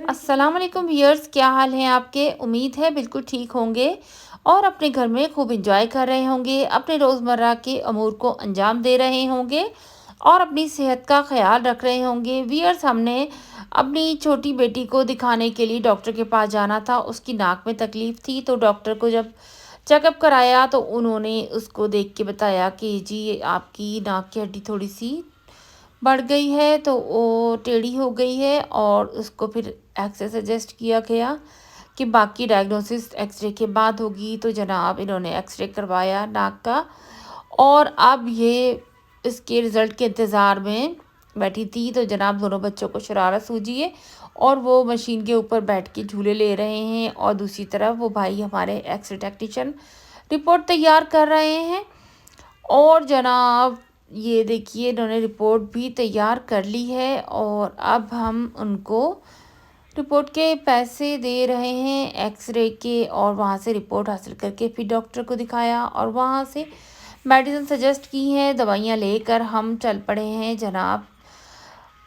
अस्सलाम वालेकुम व्यूअर्स, क्या हाल है आपके। उम्मीद है बिल्कुल ठीक होंगे और अपने घर में खूब एंजॉय कर रहे होंगे, अपने रोज़मर्रा के अमूर को अंजाम दे रहे होंगे और अपनी सेहत का ख्याल रख रहे होंगे। व्यूअर्स, हमने अपनी छोटी बेटी को दिखाने के लिए डॉक्टर के पास जाना था। उसकी नाक में तकलीफ़ थी, तो डॉक्टर को जब चेकअप कराया तो उन्होंने उसको देख के बताया कि जी आपकी नाक की हड्डी थोड़ी सी बढ़ गई है, तो वो टेढ़ी हो गई है। और उसको फिर एक्स-रे सजेस्ट किया गया कि बाकी डायग्नोसिस एक्स-रे के बाद होगी। तो जनाब इन्होंने एक्स-रे करवाया नाक का और अब ये इसके रिज़ल्ट के इंतज़ार में बैठी थी। तो जनाब दोनों बच्चों को शरारत सूझी है और वो मशीन के ऊपर बैठ के झूले ले रहे हैं और दूसरी तरफ वो भाई हमारे एक्स-रे टेक्नीशियन रिपोर्ट तैयार कर रहे हैं। और जनाब ये देखिए, इन्होंने रिपोर्ट भी तैयार कर ली है और अब हम उनको रिपोर्ट के पैसे दे रहे हैं एक्सरे के। और वहाँ से रिपोर्ट हासिल करके फिर डॉक्टर को दिखाया और वहाँ से मेडिसिन सजेस्ट की हैं, दवाइयाँ लेकर हम चल पड़े हैं जनाब।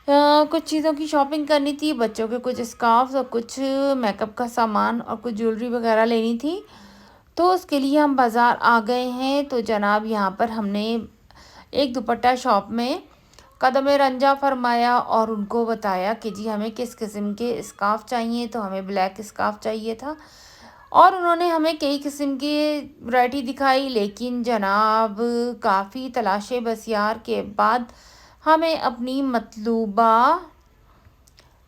कुछ चीज़ों की शॉपिंग करनी थी, बच्चों के कुछ स्कार्फ्स और कुछ मेकअप का सामान और कुछ ज्वेलरी वगैरह लेनी थी। तो उसके लिए हम बाज़ार आ गए हैं। तो जनाब यहाँ पर हमने एक दुपट्टा शॉप में कदम रंजा फरमाया और उनको बताया कि जी हमें किस किस्म के स्कार्फ चाहिए। तो हमें ब्लैक स्कार्फ चाहिए था और उन्होंने हमें कई किस्म की वैरायटी दिखाई, लेकिन जनाब काफ़ी तलाशे बसियार के बाद हमें अपनी मतलूबा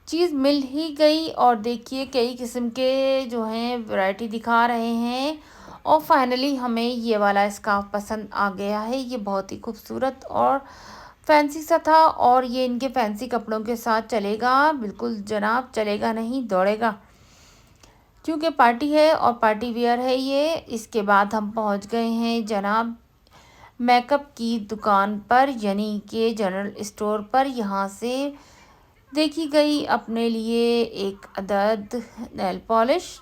चीज़ मिल ही गई। और देखिए कई किस्म के जो हैं वैरायटी दिखा रहे हैं और फाइनली हमें ये वाला स्कार्फ पसंद आ गया है। ये बहुत ही खूबसूरत और फैंसी सा था और ये इनके फैंसी कपड़ों के साथ चलेगा। बिल्कुल जनाब, चलेगा नहीं दौड़ेगा, क्योंकि पार्टी है और पार्टी वियर है ये। इसके बाद हम पहुंच गए हैं जनाब मेकअप की दुकान पर, यानी कि जनरल स्टोर पर। यहाँ से देखी गई अपने लिए एक अदद नेल पॉलिश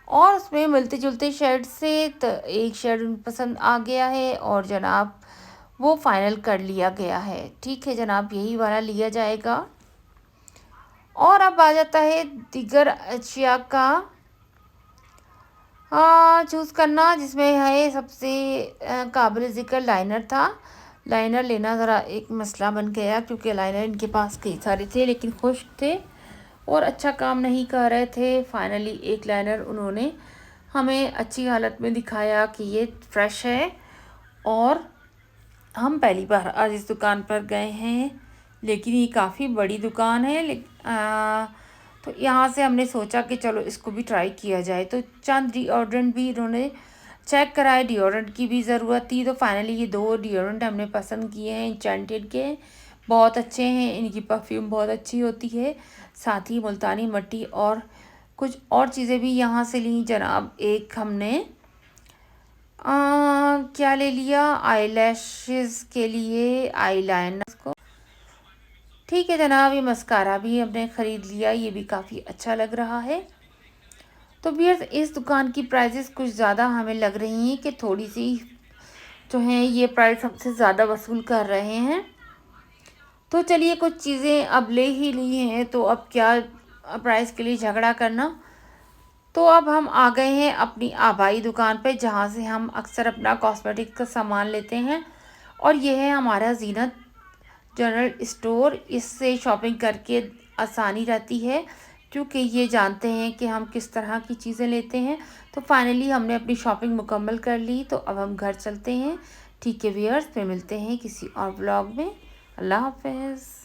और उसमें मिलते जुलते शेड से एक शेड पसंद आ गया है और जनाब वो फाइनल कर लिया गया है। ठीक है जनाब, यही वाला लिया जाएगा। और अब आ जाता है दीगर अशिया का चूज़ करना, जिसमें है सबसे काबिल ज़िक्र लाइनर था। लाइनर लेना ज़रा एक मसला बन गया, क्योंकि लाइनर इनके पास कई सारे थे लेकिन खुश्क थे और अच्छा काम नहीं कर रहे थे। फाइनली एक लाइनर उन्होंने हमें अच्छी हालत में दिखाया कि ये फ्रेश है और हम पहली बार आज इस दुकान पर गए हैं, लेकिन ये काफ़ी बड़ी दुकान है। तो यहाँ से हमने सोचा कि चलो इसको भी ट्राई किया जाए। तो चंद डिओड्रेंट भी इन्होंने चेक कराए, डिओड्रेंट की भी ज़रूरत थी। तो फाइनली ये दो डिओड्रेंट हमने पसंद किए हैं इंचेंटेड के, बहुत अच्छे हैं, इनकी परफ्यूम बहुत अच्छी होती है। साथ ही मुल्तानी मिट्टी और कुछ और चीज़ें भी यहाँ से ली जनाब। एक हमने क्या ले लिया, आई लैशेज़ के लिए आई लाइनर को। ठीक है जनाब, ये मस्कारा भी हमने ख़रीद लिया, ये भी काफ़ी अच्छा लग रहा है। तो भैया इस दुकान की प्राइसेस कुछ ज़्यादा हमें लग रही हैं कि थोड़ी सी जो हैं ये प्राइस हमसे ज़्यादा वसूल कर रहे हैं। तो चलिए, कुछ चीज़ें अब ले ही ली हैं तो अब क्या प्राइस के लिए झगड़ा करना। तो अब हम आ गए हैं अपनी आबाई दुकान पे, जहाँ से हम अक्सर अपना कॉस्मेटिक्स का सामान लेते हैं। और ये है हमारा जीनत जनरल स्टोर। इससे शॉपिंग करके आसानी रहती है, क्योंकि ये जानते हैं कि हम किस तरह की चीज़ें लेते हैं। तो फाइनली हमने अपनी शॉपिंग मुकम्मल कर ली, तो अब हम घर चलते हैं। ठीक है व्यूअर्स, फिर मिलते हैं किसी और ब्लॉग में। अल्लाह हाफ़िज़।